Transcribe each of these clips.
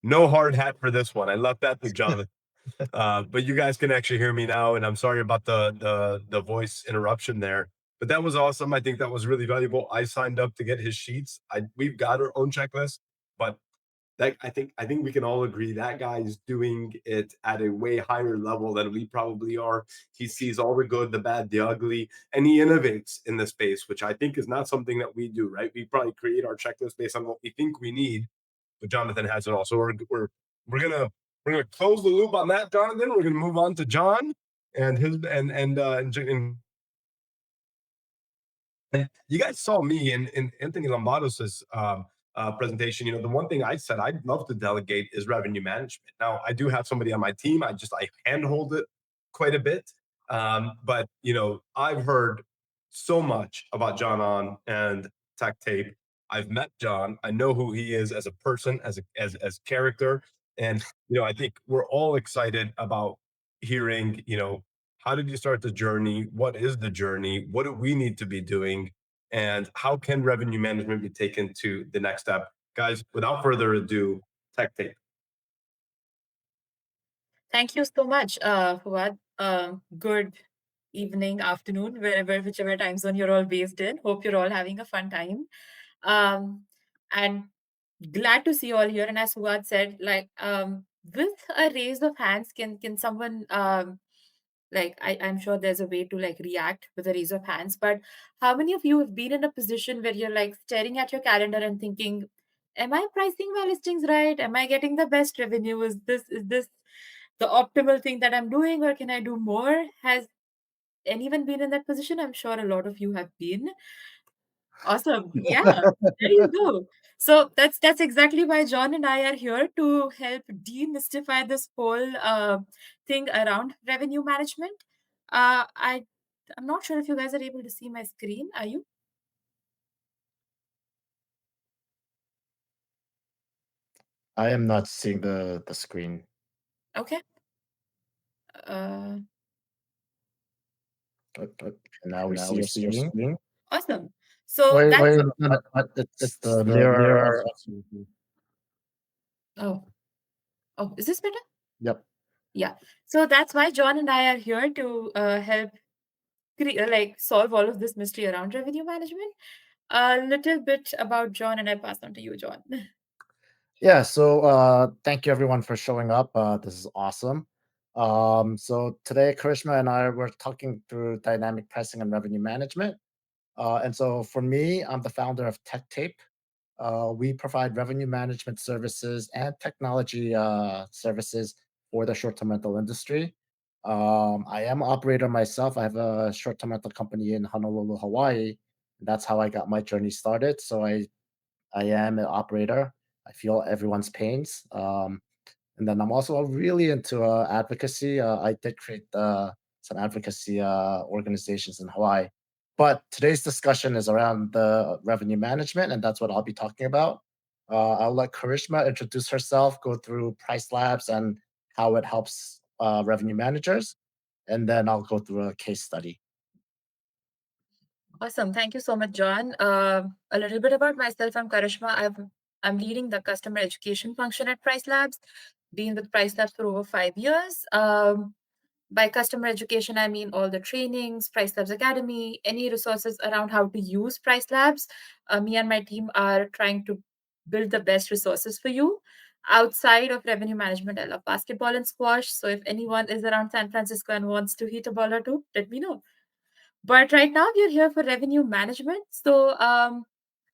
no hard hat for this one. I left that to Jonathan. But you guys can actually hear me now, and I'm sorry about the voice interruption there. But that was awesome. I think that was really valuable. I signed up to get his sheets. We've got our own checklist, but that I think we can all agree that guy is doing it at a way higher level than we probably are. He sees all the good, the bad, the ugly, and he innovates in the space, which I think is not something that we do, right? We probably create our checklist based on what we think we need, but Jonathan has it all. So we're gonna we're gonna close the loop on that, Jonathan. We're gonna move on to John and his and you guys saw me in Anthony Lombardos's presentation. The one thing I said I'd love to delegate is revenue management. Now I do have somebody on my team. I handhold it quite a bit, but I've heard so much about John on and Tech Tape. I've met John. I know who he is as a person, as character, and I think we're all excited about hearing how did you start the journey? What is the journey? What do we need to be doing? And how can revenue management be taken to the next step? Guys, without further ado, Tech Tape. Thank you so much, Fuad. Good evening, afternoon, whichever time zone you're all based in. Hope you're all having a fun time. And glad to see you all here. And as Fuad said, with a raise of hands, can someone I'm sure there's a way to react with a raise of hands, but how many of you have been in a position where you're staring at your calendar and thinking, am I pricing my listings right? Am I getting the best revenue? Is this the optimal thing that I'm doing, or can I do more? Has anyone been in that position? I'm sure a lot of you have been. Awesome. Yeah, there you go. So that's exactly why John and I are here to help demystify this whole thing around revenue management. I'm not sure if you guys are able to see my screen. Are you? I am not seeing the screen. Okay. Uh, Now we Now see we your see your screen. screen. awesome. So Wait, that's it's It's the the mirror of. mirror. oh is this better? Yep. Yeah. So that's why John and I are here to help solve all of this mystery around revenue management. A little bit about John, and I pass on to you, John. Yeah, so thank you everyone for showing up. This is awesome. So today Karishma and I were talking through dynamic pricing and revenue management. And so for me, I'm the founder of Tech Tape. We provide revenue management services and technology services for the short-term rental industry. I am an operator myself. I have a short-term rental company in Honolulu, Hawaii. That's how I got my journey started. So I am an operator. I feel everyone's pains. And then I'm also really into advocacy. I did create some advocacy organizations in Hawaii. But today's discussion is around the revenue management, and that's what I'll be talking about. I'll let Karishma introduce herself, go through Price Labs and how it helps revenue managers, and then I'll go through a case study. Awesome. Thank you so much, John. A little bit about myself. I'm Karishma. I'm leading the customer education function at Price Labs. Been with Price Labs for over 5 years. By customer education, I mean all the trainings, Price Labs Academy, any resources around how to use Price Labs. Me and my team are trying to build the best resources for you. Outside of revenue management, I love basketball and squash. So if anyone is around San Francisco and wants to hit a ball or two, let me know. But right now, we are here for revenue management. So,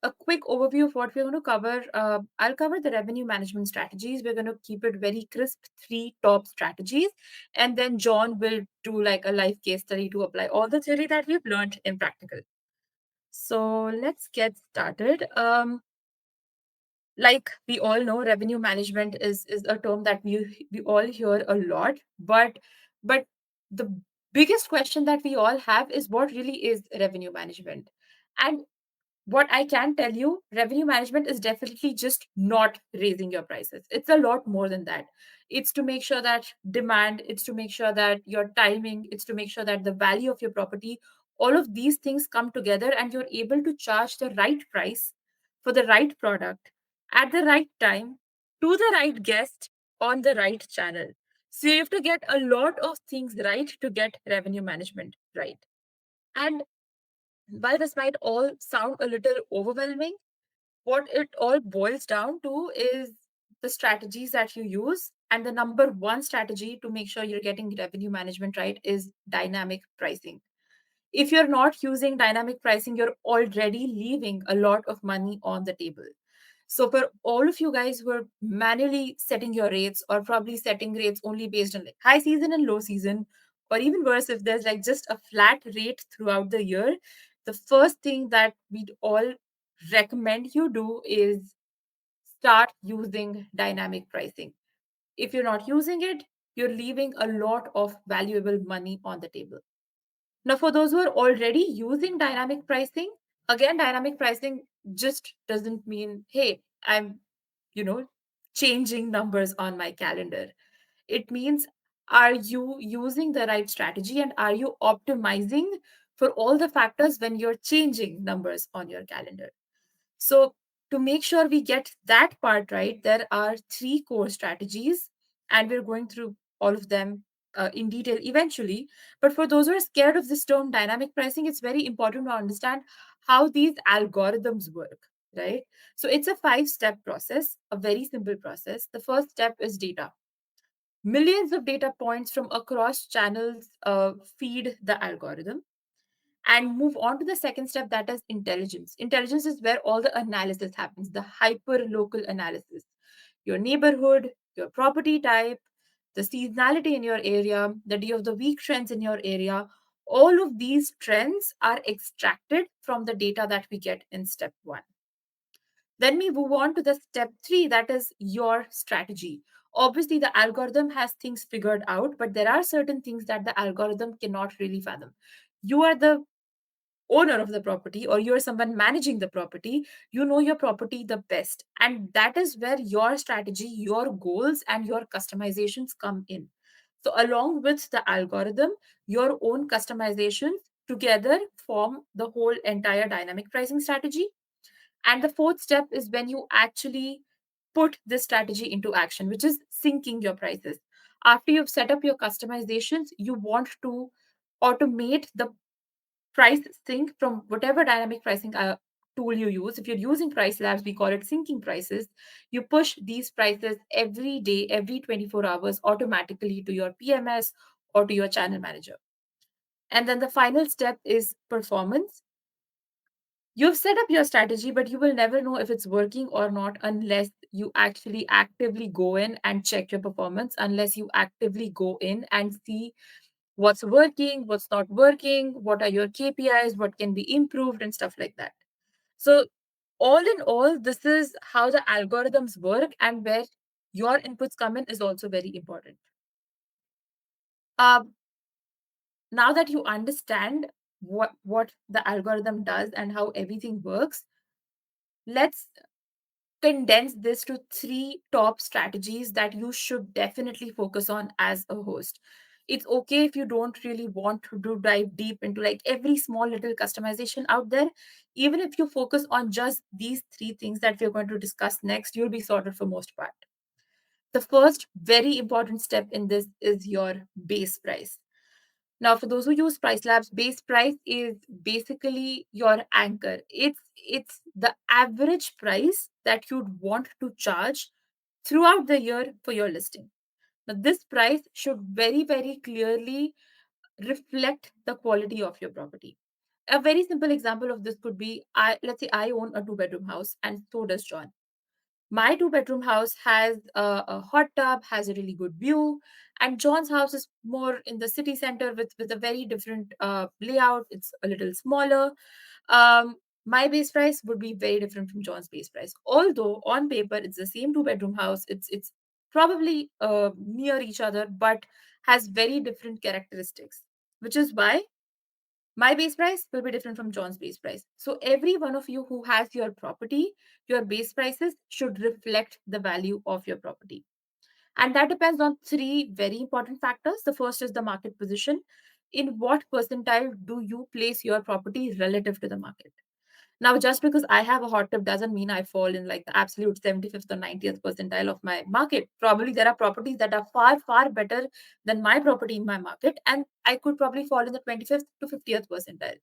a quick overview of what we're going to cover. I'll cover the revenue management strategies. We're going to keep it very crisp, three top strategies. And then John will do like a live case study to apply all the theory that we've learned in practical. So, let's get started. Like we all know, revenue management is a term that we all hear a lot, but the biggest question that we all have is what really is revenue management. And what I can tell you, revenue management is definitely just not raising your prices. It's a lot more than that. It's to make sure that demand, it's to make sure that your timing, it's to make sure that the value of your property, all of these things come together and you're able to charge the right price for the right product at the right time to the right guest on the right channel. So you have to get a lot of things right to get revenue management right. And while this might all sound a little overwhelming, what it all boils down to is the strategies that you use. And the number one strategy to make sure you're getting revenue management right is dynamic pricing. If you're not using dynamic pricing, you're already leaving a lot of money on the table. So for all of you guys who are manually setting your rates, or probably setting rates only based on like high season and low season, or even worse, if there's like just a flat rate throughout the year, the first thing that we'd all recommend you do is start using dynamic pricing. If you're not using it, you're leaving a lot of valuable money on the table. Now, for those who are already using dynamic pricing, again, dynamic pricing just doesn't mean, hey, I'm, you know, changing numbers on my calendar. It means, are you using the right strategy and are you optimizing for all the factors when you're changing numbers on your calendar? So, to make sure we get that part right, there are three core strategies, and we're going through all of them in detail eventually. But for those who are scared of this term dynamic pricing, it's very important to understand how these algorithms work, right? So, it's a 5-step process, a very simple process. The first step is data. Millions of data points from across channels feed the algorithm, and move on to the second step, that is intelligence. Intelligence is where all the analysis happens, the hyper local analysis. Your neighborhood, your property type, the seasonality in your area, the day of the week trends in your area, all of these trends are extracted from the data that we get in step 1. Then we move on to the step 3, that is your strategy. Obviously, the algorithm has things figured out, but there are certain things that the algorithm cannot really fathom. You are the owner of the property, or you're someone managing the property. You know your property the best, and that is where your strategy, your goals, and your customizations come in. So along with the algorithm, your own customizations together form the whole entire dynamic pricing strategy. And the fourth step is when you actually put this strategy into action, which is syncing your prices. After you've set up your customizations, you want to automate the price sync from whatever dynamic pricing tool you use. If you're using Price Labs, we call it syncing prices. You push these prices every day, every 24 hours automatically to your PMS or to your channel manager. And then the final step is performance. You've set up your strategy, but you will never know if it's working or not unless you actually actively go in and check your performance, unless you actively go in and see what's working, what's not working, what are your KPIs, what can be improved, and stuff like that. So, all in all, this is how the algorithms work, and where your inputs come in is also very important. Um, Now that you understand what the algorithm does and how everything works, let's condense this to 3 top strategies that you should definitely focus on as a host. It's okay if you don't really want to dive deep into like every small little customization out there. Even if you focus on just these 3 things that we're going to discuss next, you'll be sorted for most part. The first very important step in this is your base price. Now, for those who use Price Labs, base price is basically your anchor. It's the average price that you'd want to charge throughout the year for your listing. Now, this price should very, very clearly reflect the quality of your property. A very simple example of this could be, let's say I own a 2-bedroom house, and so does John. My 2-bedroom house has a hot tub, has a really good view, and John's house is more in the city center with a very different layout. It's a little smaller. My base price would be very different from John's base price. Although on paper it's the same 2-bedroom house, it's probably near each other, but has very different characteristics, which is why my base price will be different from John's base price. So every one of you who has your property, your base prices should reflect the value of your property. And that depends on 3 very important factors. The first is the market position. In what percentile do you place your property relative to the market? Now, just because I have a hot tip doesn't mean I fall in like the absolute 75th or 90th percentile of my market. Probably there are properties that are far, far better than my property in my market, and I could probably fall in the 25th to 50th percentile.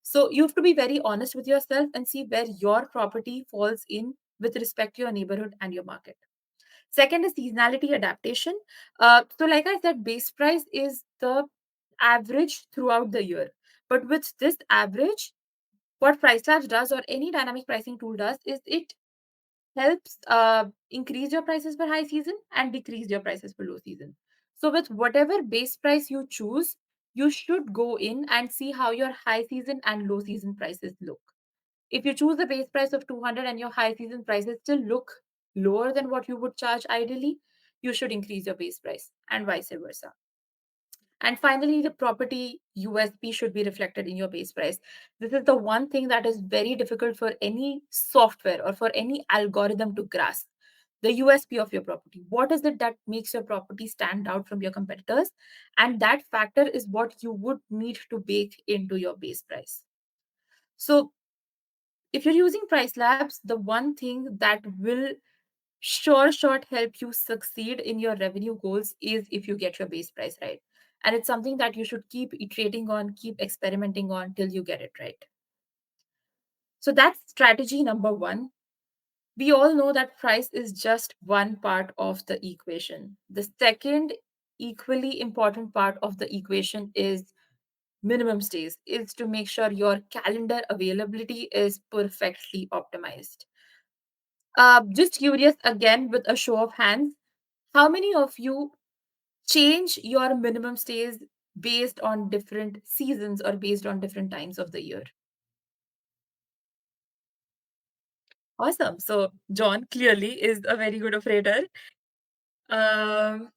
So you have to be very honest with yourself and see where your property falls in with respect to your neighborhood and your market. Second is seasonality adaptation. So, like I said, base price is the average throughout the year. But with this average, what Price Labs does or any dynamic pricing tool does is it helps increase your prices for high season and decrease your prices for low season. So, with whatever base price you choose, you should go in and see how your high season and low season prices look. If you choose a base price of 200 and your high season prices still look lower than what you would charge ideally, you should increase your base price and vice versa. And finally, the property USP should be reflected in your base price. This is the one thing that is very difficult for any software or for any algorithm to grasp. The USP of your property. What is it that makes your property stand out from your competitors? And that factor is what you would need to bake into your base price. So, if you're using Price Labs, the one thing that will short help you succeed in your revenue goals is if you get your base price right. And it's something that you should keep iterating on, keep experimenting on till you get it right. So that's strategy number one. We all know that price is just one part of the equation. The second equally important part of the equation is minimum stays, is to make sure your calendar availability is perfectly optimized. Just curious again with a show of hands, how many of you change your minimum stays based on different seasons or based on different times of the year? Awesome. So John clearly is a very good operator. Um,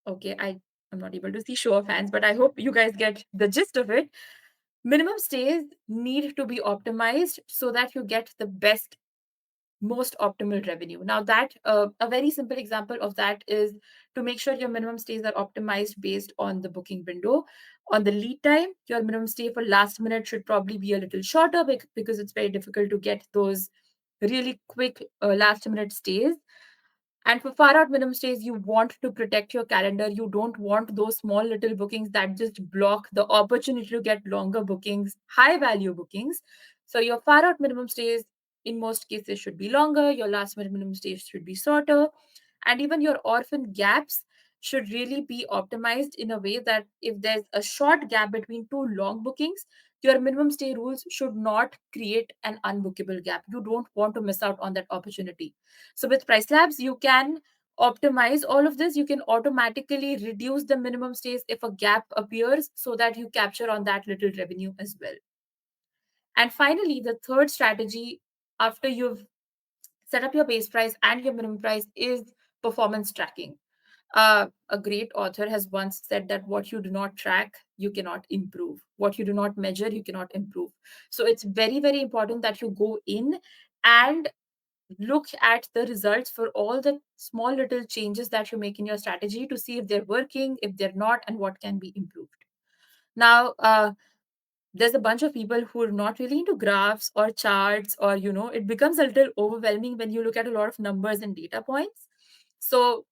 okay, I'm not able to see show of hands, but I hope you guys get the gist of it. Minimum stays need to be optimized so that you get the best most optimal revenue. Now, that a very simple example of that is to make sure your minimum stays are optimized based on the booking window. On the lead time, your minimum stay for last minute should probably be a little shorter because it's very difficult to get those really quick last minute stays. And for far out minimum stays, you want to protect your calendar. You don't want those small little bookings that just block the opportunity to get longer bookings, high value bookings. So your far out minimum stays in most cases should be longer. Your last minute minimum stays should be shorter. And even your orphan gaps should really be optimized in a way that if there's a short gap between two long bookings, your minimum stay rules should not create an unbookable gap. You don't want to miss out on that opportunity. So with Price Labs, you can optimize all of this. You can automatically reduce the minimum stays if a gap appears so that you capture on that little revenue as well. And finally, the third strategy after you've set up your base price and your minimum price is performance tracking. A great author has once said that what you do not track, you cannot improve. What you do not measure, you cannot improve. So it's very, very important that you go in and look at the results for all the small little changes that you make in your strategy to see if they're working, if they're not, and what can be improved. Now, there's a bunch of people who are not really into graphs or charts, or it becomes a little overwhelming when you look at a lot of numbers and data points. So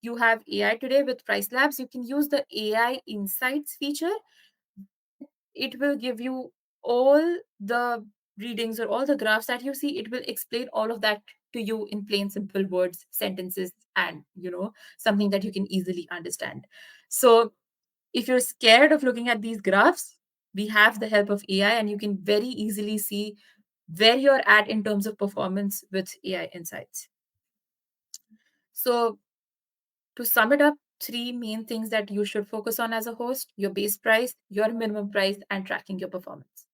you have AI today with Price Labs. You can use the AI insights feature. It will give you all the readings or all the graphs that you see. It will explain all of that to you in plain simple words, sentences, and something that you can easily understand. So if you're scared of looking at these graphs, we have the help of AI, and you can very easily see where you're at in terms of performance with AI insights. So to sum it up, three main things that you should focus on as a host: your base price, your minimum price, and tracking your performance.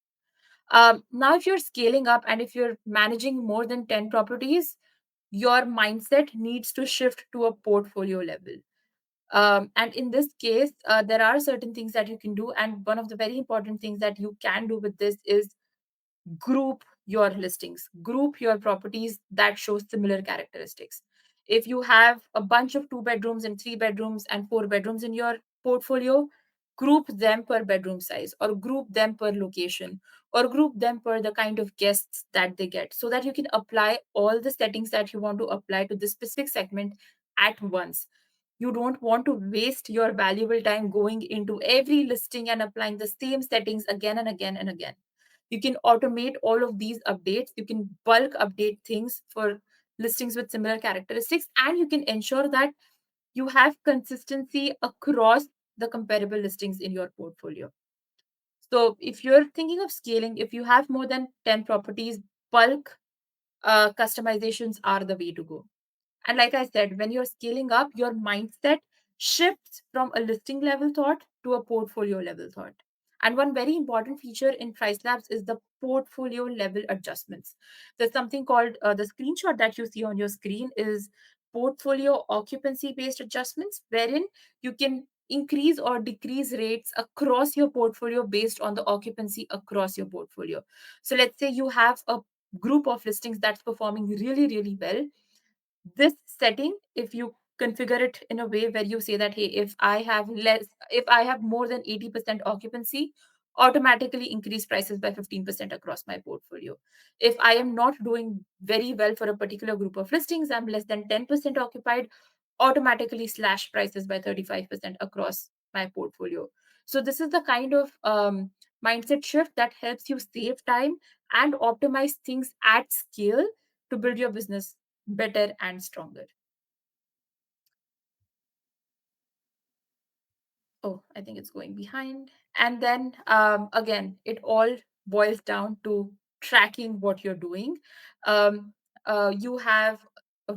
Now, if you're scaling up and if you're managing more than 10 properties, your mindset needs to shift to a portfolio level. And in this case, there are certain things that you can do. And one of the very important things that you can do with this is group your listings, group your properties that show similar characteristics. If you have a bunch of 2 bedrooms and 3 bedrooms and 4 bedrooms in your portfolio, group them per bedroom size, or group them per location, or group them per the kind of guests that they get, so that you can apply all the settings that you want to apply to this specific segment at once. You don't want to waste your valuable time going into every listing and applying the same settings again and again and again. You can automate all of these updates. You can bulk update things for listings with similar characteristics, and you can ensure that you have consistency across the comparable listings in your portfolio. So if you're thinking of scaling, if you have more than 10 properties, bulk customizations are the way to go. And like I said, when you're scaling up, your mindset shifts from a listing level thought to a portfolio level thought. And one very important feature in Price Labs is the portfolio level adjustments. There's something called the screenshot that you see on your screen is portfolio occupancy based adjustments, wherein you can increase or decrease rates across your portfolio based on the occupancy across your portfolio. So let's say you have a group of listings that's performing really, really well. This setting, if you configure it in a way where you say that, hey, if I have more than 80% occupancy, automatically increase prices by 15% across my portfolio. If I am not doing very well for a particular group of listings, I'm less than 10% occupied, automatically slash prices by 35% across my portfolio. So this is the kind of mindset shift that helps you save time and optimize things at scale to build your business better and stronger. Oh, I think it's going behind. And then again, it all boils down to tracking what you're doing. Um, you have a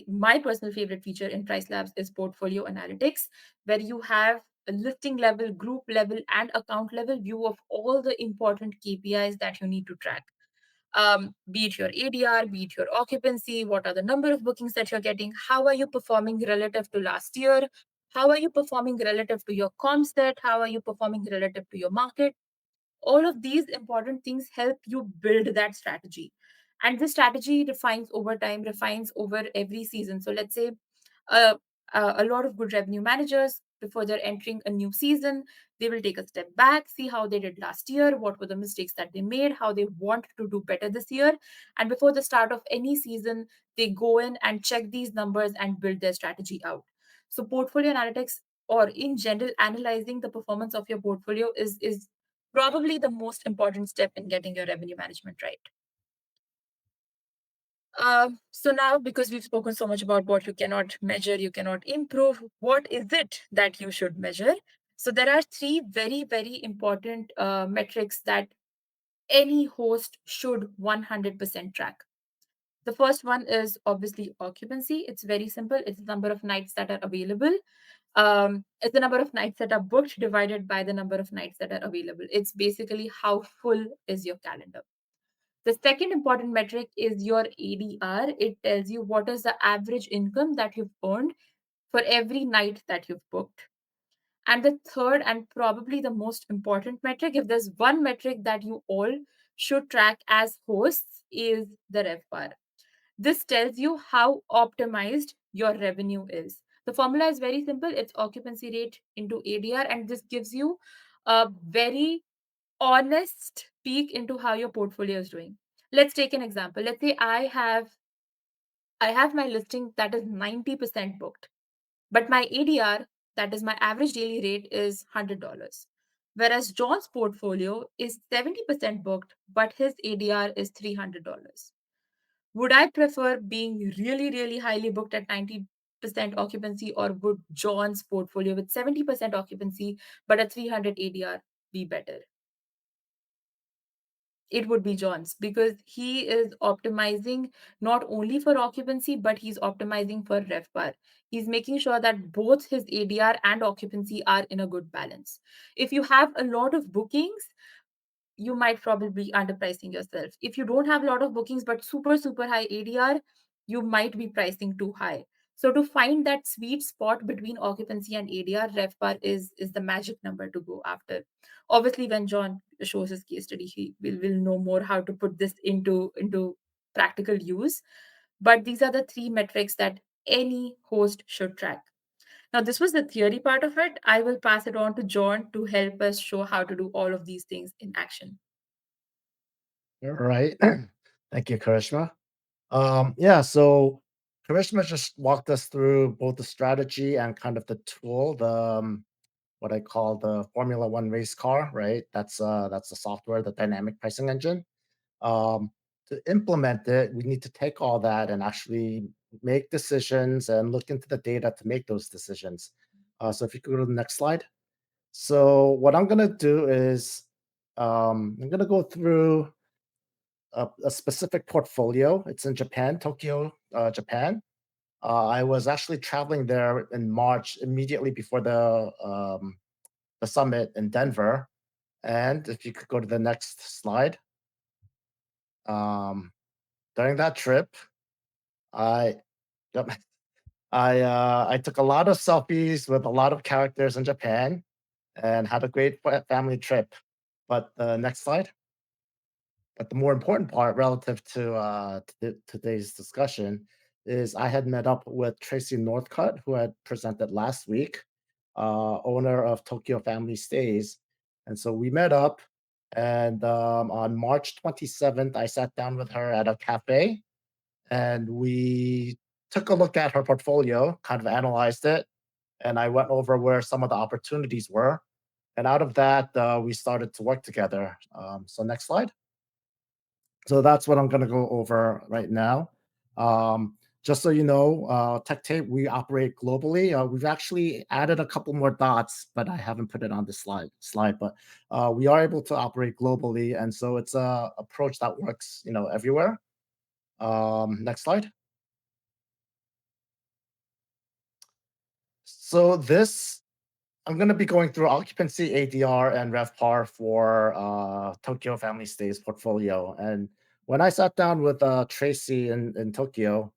my personal favorite feature in Price Labs is portfolio analytics, where you have a listing level, group level, and account level view of all the important KPIs that you need to track. Be it your ADR, be it your occupancy, what are the number of bookings that you're getting, how are you performing relative to last year, how are you performing relative to your comp set, how are you performing relative to your market. All of these important things help you build that strategy. And this strategy refines over time, refines over every season. So let's say uh, a lot of good revenue managers, before they're entering a new season, they will take a step back, see how they did last year, what were the mistakes that they made, how they want to do better this year. And before the start of any season, they go in and check these numbers and build their strategy out. So portfolio analytics, or in general analyzing the performance of your portfolio, is probably the most important step in getting your revenue management right. So now, because we've spoken so much about what you cannot measure, you cannot improve, what is it that you should measure? So there are three very important metrics that any host should 100% track. The first one is obviously occupancy. It's very simple. It's the number of nights that are available. It's the number of nights that are booked divided by the number of nights that are available. It's basically how full is your calendar. The second important metric is your ADR. It tells you what is the average income that you've earned for every night that you've booked. And the third, and probably the most important metric, if there's one metric that you all should track as hosts, is the RevPAR. This tells you how optimized your revenue is. The formula is very simple. It's occupancy rate into ADR, and this gives you a very honest peek into how your portfolio is doing. Let's take an example. Let's say I have my listing that is 90% booked, but my ADR, that is my average daily rate, is $100. Whereas John's portfolio is 70% booked, but his ADR is $300. Would I prefer being really highly booked at 90% occupancy, or would John's portfolio with 70% occupancy but a 300 ADR be better? It would be John's, because he is optimizing not only for occupancy, but he's optimizing for RevPAR. He's making sure that both his ADR and occupancy are in a good balance. If you have a lot of bookings, you might probably be underpricing yourself. If you don't have a lot of bookings but super high ADR, you might be pricing too high. So to find that sweet spot between occupancy and ADR, RevPAR is the magic number to go after. Obviously, when John shows his case study, he will know more how to put this into practical use. But these are the three metrics that any host should track. Now, this was the theory part of it. I will pass it on to John to help us show how to do all of these things in action. All right. Thank you, Karishma. Yeah, so Karishma just walked us through both the strategy and kind of the tool, what I call the Formula One race car, right? That's the software, the dynamic pricing engine. Um, to implement it, we need to take all that and actually make decisions and look into the data to make those decisions. So if you could go to the next slide. So what I'm gonna do is I'm gonna go through a specific portfolio. It's in Japan, Tokyo, Japan. I was actually traveling there in March, immediately before the summit in Denver. And if you could go to the next slide. Um, during that trip, I yep, I took a lot of selfies with a lot of characters in Japan and had a great family trip. But the next slide. But the more important part relative to today's discussion is I had met up with Tracy Northcutt, who had presented last week, owner of Tokyo Family Stays. And so we met up, and on March 27th, I sat down with her at a cafe, and we took a look at her portfolio, kind of analyzed it, and I went over where some of the opportunities were. And out of that, we started to work together. So next slide. So that's what I'm going to go over right now. Just so you know, Tech Tape, we operate globally. We've actually added a couple more dots, but I haven't put it on the slide. But we are able to operate globally, and so it's a approach that works, everywhere. Next slide. So this, I'm going to be going through occupancy, ADR, and RevPAR for Tokyo Family Stays portfolio. And when I sat down with Tracy in Tokyo,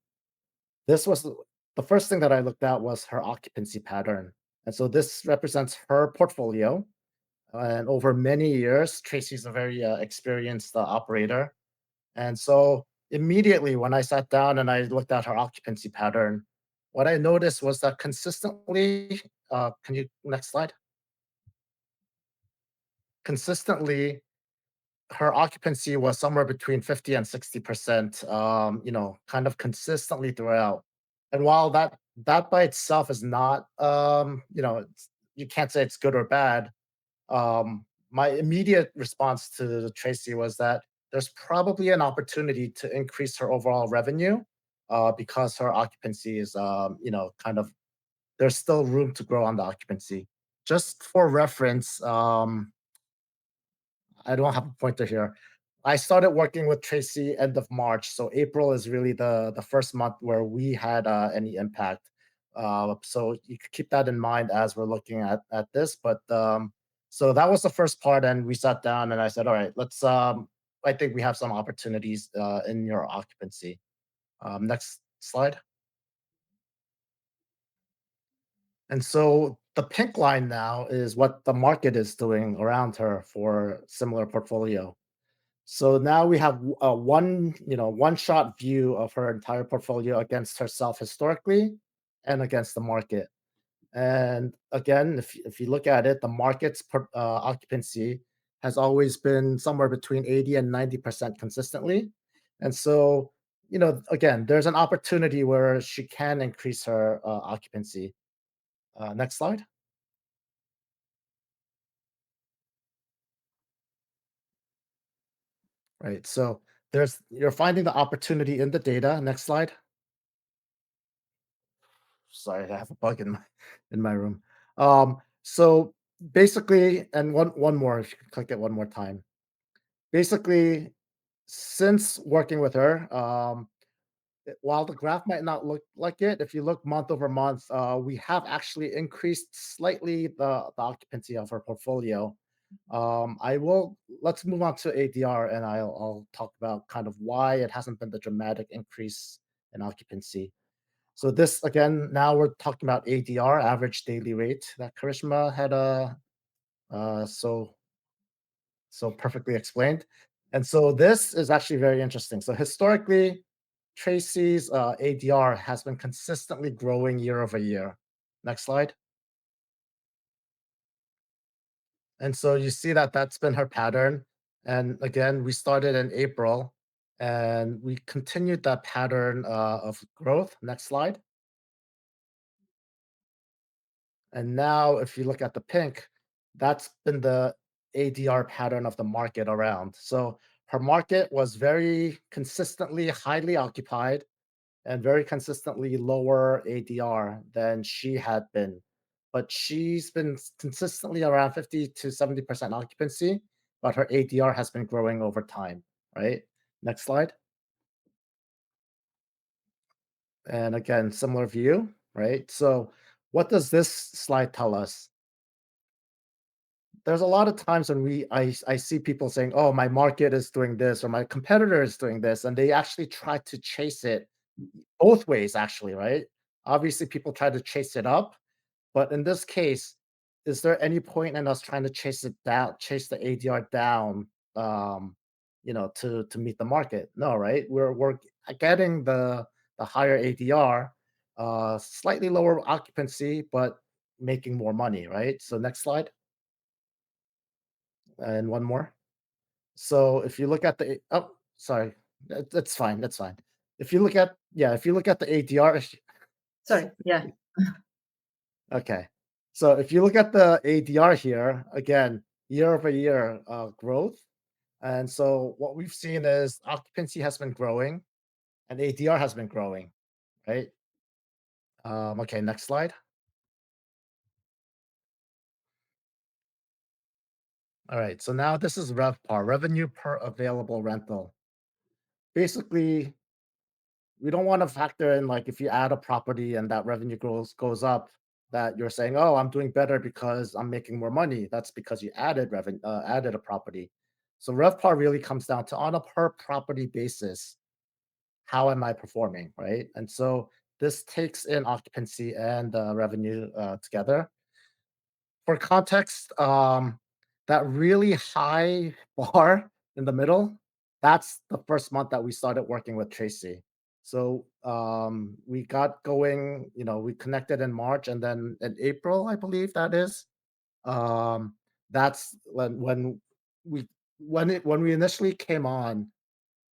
this was the first thing that I looked at was her occupancy pattern. And so this represents her portfolio. And over many years, Tracy's a very experienced operator. And so immediately when I sat down and I looked at her occupancy pattern, what I noticed was that consistently, can you next slide? Consistently, her occupancy was somewhere between 50 and 60%, kind of consistently throughout. And while that by itself is not, you can't say it's good or bad. My immediate response to Tracy was that there's probably an opportunity to increase her overall revenue, because her occupancy is, kind of, there's still room to grow on the occupancy. Just for reference, I don't have a pointer here. I started working with Tracy end of March, so April is really the first month where we had any impact. So you could keep that in mind as we're looking at this. But so that was the first part, and we sat down and I said, all right, let's. I think we have some opportunities in your occupancy. Next slide. And so the pink line now is what the market is doing around her for similar portfolio. So now we have a one-shot view of her entire portfolio against herself historically and against the market. And again, if you look at it, the market's occupancy has always been somewhere between 80 and 90% consistently. And so, again, there's an opportunity where she can increase her occupancy. Next slide. Right. So you're finding the opportunity in the data. Next slide. Sorry, I have a bug in my room. So basically, and one more, if you could click it one more time. Basically, since working with her, while the graph might not look like it, if you look month over month, we have actually increased slightly the occupancy of our portfolio. Let's move on to ADR, and I'll talk about kind of why it hasn't been the dramatic increase in occupancy. So this again, now we're talking about ADR, average daily rate, that Karishma had so perfectly explained. And so this is actually very interesting. So historically, Tracy's ADR has been consistently growing year over year. Next slide. And so you see that that's been her pattern. And again, we started in April and we continued that pattern of growth. Next slide. And now, if you look at the pink, that's been the ADR pattern of the market around. So her market was very consistently highly occupied and very consistently lower ADR than she had been. But she's been consistently around 50 to 70% occupancy, but her ADR has been growing over time, right? Next slide. And again, similar view, right? So what does this slide tell us? There's a lot of times when I see people saying, "Oh, my market is doing this," or "My competitor is doing this," and they actually try to chase it both ways, actually, right? Obviously, people try to chase it up, but in this case, is there any point in us trying to chase it down, chase the ADR down, to meet the market? No, right? We're getting the higher ADR, slightly lower occupancy, but making more money, right? So next slide, and one more. So if you look at the sorry, that's fine, that's fine. If you look at if you look at the ADR, Sorry. Yeah. okay. So if you look at the ADR here, again, year over year growth. And so what we've seen is occupancy has been growing and ADR has been growing, right? Okay, next slide. All right, so now this is RevPAR, revenue per available rental. Basically, we don't want to factor in like if you add a property and that revenue goes up, that you're saying, oh, I'm doing better because I'm making more money. That's because you added revenue, added a property. So RevPAR really comes down to on a per property basis, how am I performing, right? And so this takes in occupancy and revenue together. For context, that really high bar in the middle, that's the first month that we started working with Tracy. So we got going, we connected in March and then in April, I believe that is. That's we when we initially came on,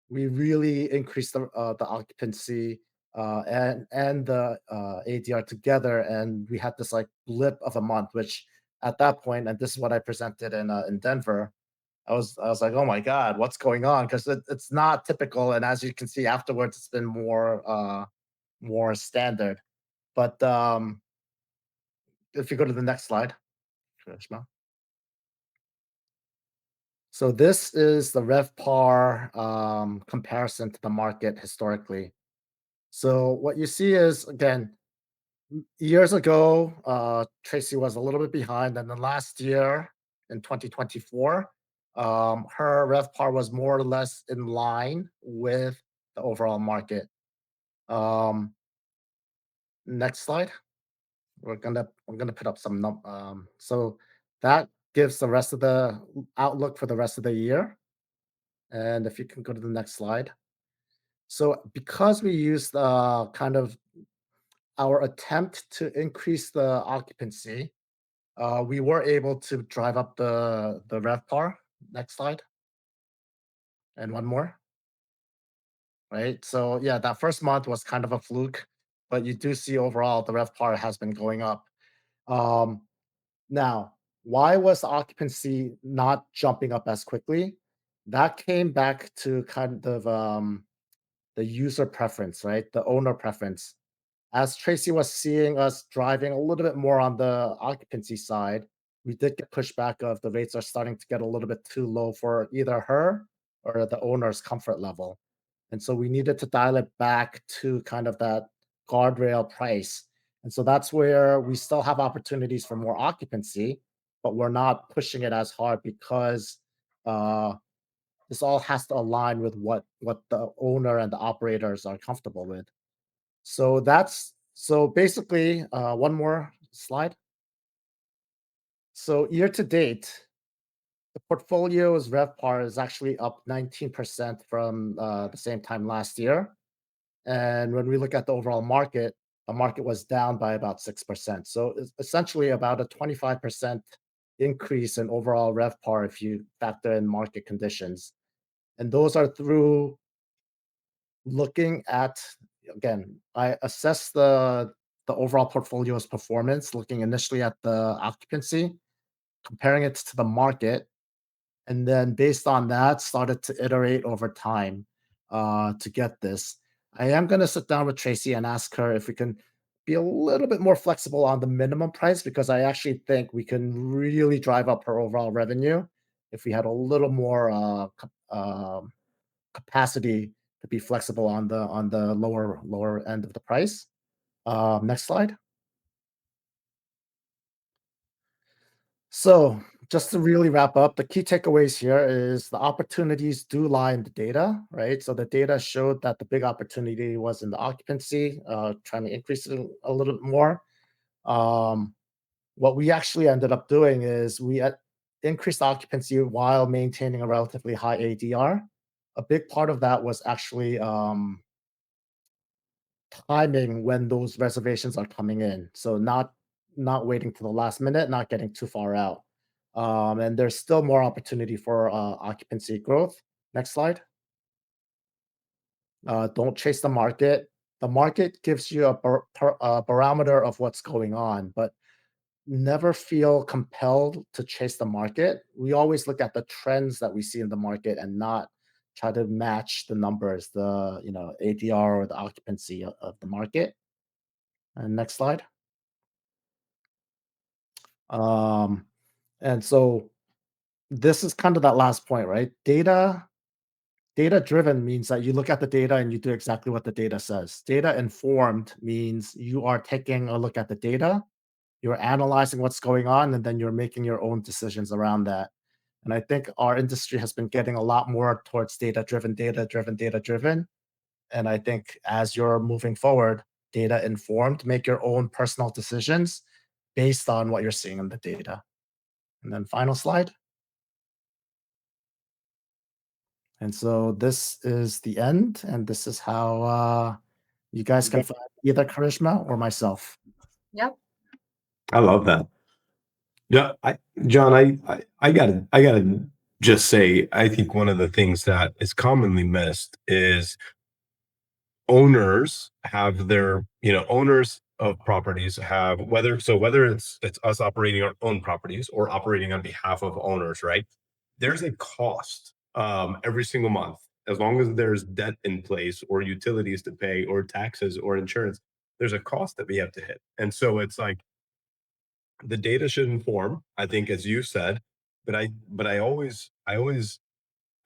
we really increased the occupancy and the ADR together, and we had this like blip of a month, which at that point, and this is what I presented in Denver. I was like, oh my god, what's going on? Because it's not typical, and as you can see afterwards, it's been more standard. But if you go to the next slide, Karishma. So this is the RevPAR comparison to the market historically. So what you see is again, years ago, Tracy was a little bit behind, and then last year in 2024, her RevPAR was more or less in line with the overall market. Um, Next slide. We're gonna put up some so that gives the rest of the outlook for the rest of the year. And if you can go to the next slide. So because we used kind of our attempt to increase the occupancy, we were able to drive up the RevPAR. Next slide, and one more. Right. So yeah, that first month was kind of a fluke, but you do see overall the RevPAR has been going up. Um, Now, why was the occupancy not jumping up as quickly? That came back to kind of the user preference, right? The owner preference. As Tracy was seeing us driving a little bit more on the occupancy side, we did get pushback of the rates are starting to get a little bit too low for either her or the owner's comfort level. And so we needed to dial it back to kind of that guardrail price. And so that's where we still have opportunities for more occupancy, but we're not pushing it as hard because uh, this all has to align with what the owner and the operators are comfortable with. So basically, one more slide. So year to date, the portfolio's RevPAR is actually up 19% from the same time last year. And when we look at the overall market, the market was down by about 6%. So it's essentially about a 25% increase in overall RevPAR if you factor in market conditions. And those are through looking at, again, I assess the overall portfolio's performance, looking initially at the occupancy, comparing it to the market, and then based on that, started to iterate over time to get this. I am going to sit down with Tracy and ask her if we can be a little bit more flexible on the minimum price, because I actually think we can really drive up her overall revenue if we had a little more capacity to be flexible on the lower end of the price. Next slide. So just to really wrap up, the key takeaways here is the opportunities do lie in the data, right? So the data showed that the big opportunity was in the occupancy, trying to increase it a little bit more. What we actually ended up doing is we increased occupancy while maintaining a relatively high ADR. A big part of that was actually timing when those reservations are coming in. So not waiting to the last minute, not getting too far out. And there's still more opportunity for occupancy growth. Next slide. Don't chase the market. The market gives you a barometer of what's going on, but never feel compelled to chase the market. We always look at the trends that we see in the market and not try to match the numbers, the ADR or the occupancy of the market. And next slide. And so this is kind of that last point, right? Data driven means that you look at the data and you do exactly what the data says. Data informed means you are taking a look at the data, you're analyzing what's going on, and then you're making your own decisions around that. And I think our industry has been getting a lot more towards data driven, data driven, data driven. And I think as you're moving forward, data informed, make your own personal decisions based on what you're seeing in the data. And then final slide. And so this is the end, and this is how you guys can find either Karishma or myself. Yep. I love that. Yeah, John, I gotta just say, I think one of the things that is commonly missed is owners have their, owners of properties have whether it's us operating our own properties or operating on behalf of owners, right? There's a cost every single month. As long as there's debt in place or utilities to pay or taxes or insurance, there's a cost that we have to hit. And so it's like the data should inform, I think, as you said, but I always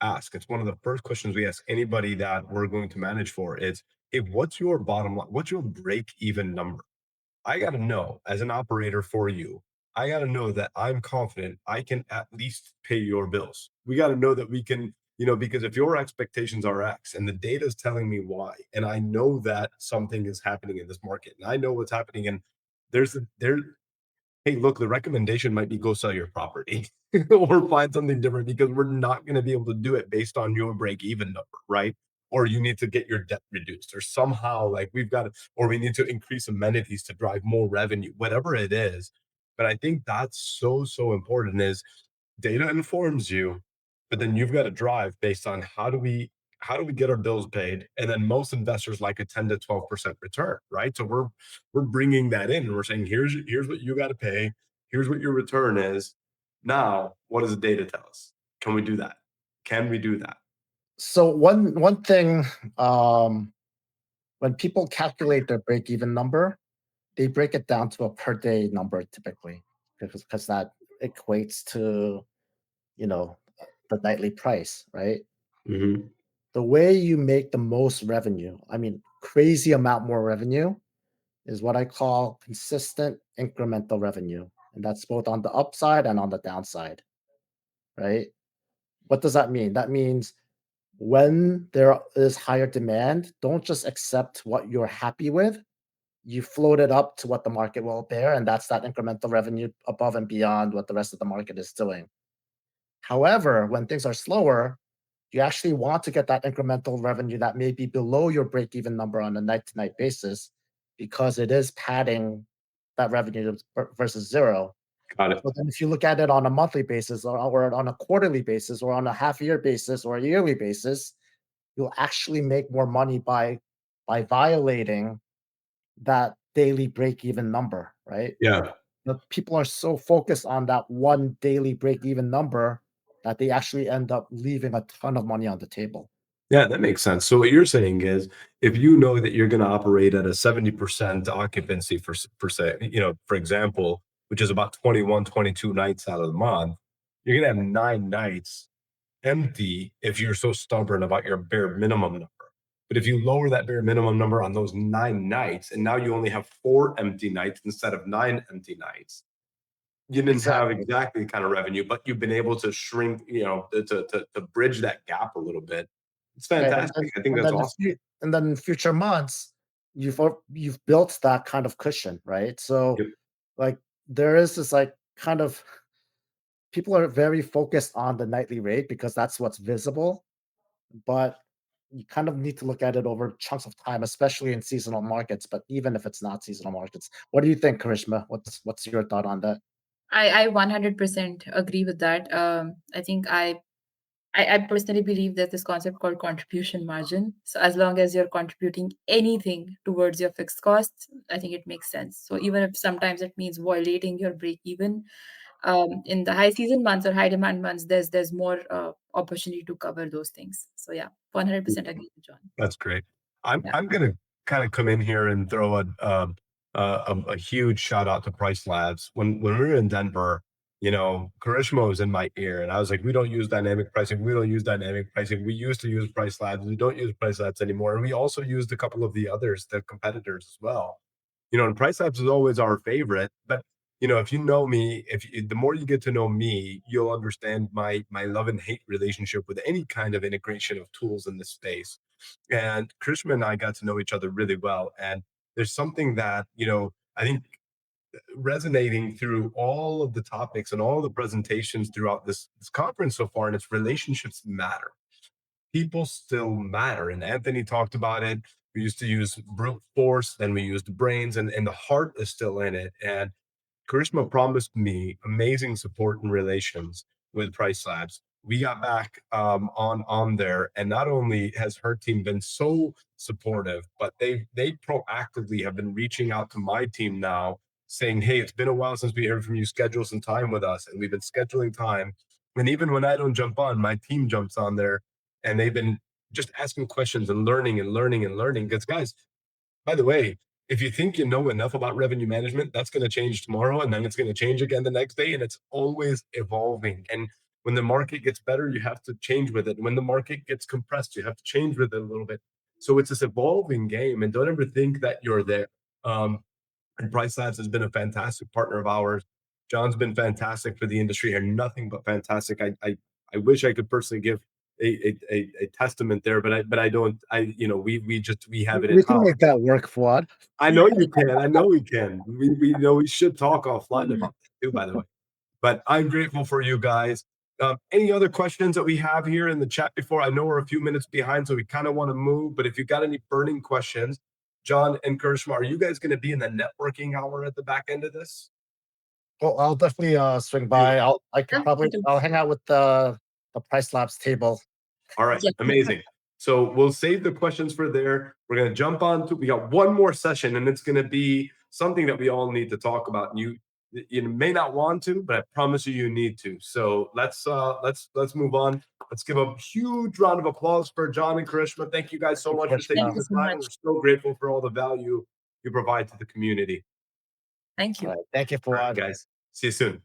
ask, it's one of the first questions we ask anybody that we're going to manage for is, hey, what's your bottom line? What's your break even number? I got to know as an operator for you. I got to know that I'm confident I can at least pay your bills. We got to know that we can, because if your expectations are X and the data is telling me Y, and I know that something is happening in this market, and I know what's happening, and there, hey, look, the recommendation might be go sell your property or find something different, because we're not going to be able to do it based on your break even number, right? Or you need to get your debt reduced, or somehow like we've got to, or we need to increase amenities to drive more revenue, whatever it is. But I think that's so important is data informs you, but then you've got to drive based on how do we get our bills paid, and then most investors like a 10 to 12% return, right? So we're bringing that in and we're saying here's what you got to pay, here's what your return is. Now what does the data tell us? Can we do that? So one thing, when people calculate their break-even number, they break it down to a per day number typically, because that equates to, you know, the nightly price, right? Hmm. The way you make the most revenue, I mean, crazy amount more revenue, is what I call consistent incremental revenue. And that's both on the upside and on the downside, right? What does that mean? That means when there is higher demand, don't just accept what you're happy with. You float it up to what the market will bear, and that's that incremental revenue above and beyond what the rest of the market is doing. However, when things are slower, you actually want to get that incremental revenue that may be below your break even number on a night to night basis, because it is padding that revenue versus zero. Got it. But then if you look at it on a monthly basis or on a quarterly basis or on a half year basis or a yearly basis, you'll actually make more money by violating that daily break even number, right? Yeah. The people are so focused on that one daily break even number that they actually end up leaving a ton of money on the table. Yeah, that makes sense. So what you're saying is, if you know that you're going to operate at a 70% occupancy for say, for example, which is about 21, 22 nights out of the month, you're going to have 9 nights empty if you're so stubborn about your bare minimum number. But if you lower that bare minimum number on those 9 nights, and now you only have 4 empty nights instead of 9 empty nights, you didn't have Exactly. exactly the kind of revenue, but you've been able to shrink, to bridge that gap a little bit. It's Right, fantastic. I think and that's then awesome. in future months, you've built that kind of cushion, right? So, Yep. like, there is this, like, kind of people are very focused on the nightly rate because that's what's visible, but you kind of need to look at it over chunks of time, especially in seasonal markets, but even if it's not seasonal markets. What do you think, Karishma? What's your thought on that? I 100% agree with that. I think I personally believe there's this concept called contribution margin. So as long as you're contributing anything towards your fixed costs, I think it makes sense. So even if sometimes it means violating your break even, in the high season months or high demand months, there's more opportunity to cover those things. So yeah, 100% agree with John. That's great. I'm Yeah. I'm gonna kind of come in here and throw a huge shout out to Price Labs. When we were in Denver, Karishma was in my ear, and I was like, "We don't use dynamic pricing. We don't use dynamic pricing. We used to use Price Labs. We don't use Price Labs anymore." And we also used a couple of the others, the competitors as well. And Price Labs is always our favorite, but if you know me, the more you get to know me, you'll understand my love and hate relationship with any kind of integration of tools in this space. And Krishna and I got to know each other really well. And there's something that, I think resonating through all of the topics and all the presentations throughout this conference so far, and it's relationships matter. People still matter. And Anthony talked about it. We used to use brute force, then we used brains, and the heart is still in it. And Karishma promised me amazing support and relations with Price Labs. We got back on there, and not only has her team been so supportive, but they proactively have been reaching out to my team now, saying, "Hey, it's been a while since we heard from you. Schedule some time with us." And we've been scheduling time. And even when I don't jump on, my team jumps on there, and they've been just asking questions and learning and learning and learning. Because guys, by the way, if you think you know enough about revenue management, that's going to change tomorrow, and then it's going to change again the next day, and it's always evolving. And when the market gets better, you have to change with it. When the market gets compressed, you have to change with it a little bit. So it's this evolving game, and don't ever think that you're there. And Price Labs has been a fantastic partner of ours. John's been fantastic for the industry here, nothing but fantastic. I wish I could personally give a testament there, but I don't. We have it in We can house. make that work, Fuad. I know you can. I know we can. We should talk offline about that too, by the way. But I'm grateful for you guys. Any other questions that we have here in the chat before? I know we're a few minutes behind, so we kind of want to move. But if you got any burning questions, John and Karishma, are you guys going to be in the networking hour at the back end of this? Well, I'll definitely swing by. Beautiful. Yeah, me too. I'll hang out with the Price Labs table. All right, Yeah. amazing. So we'll save the questions for there. We're going to jump on to, we got one more session, and it's going to be something that we all need to talk about. And you may not want to, but I promise you need to. So let's move on. Let's give a huge round of applause for John and Karishma. Thank you guys so much for Thank taking you the so time. much. We're so grateful for all the value you provide to the community. Thank All you. right. Thank you, All right, Fuad. guys. See you soon.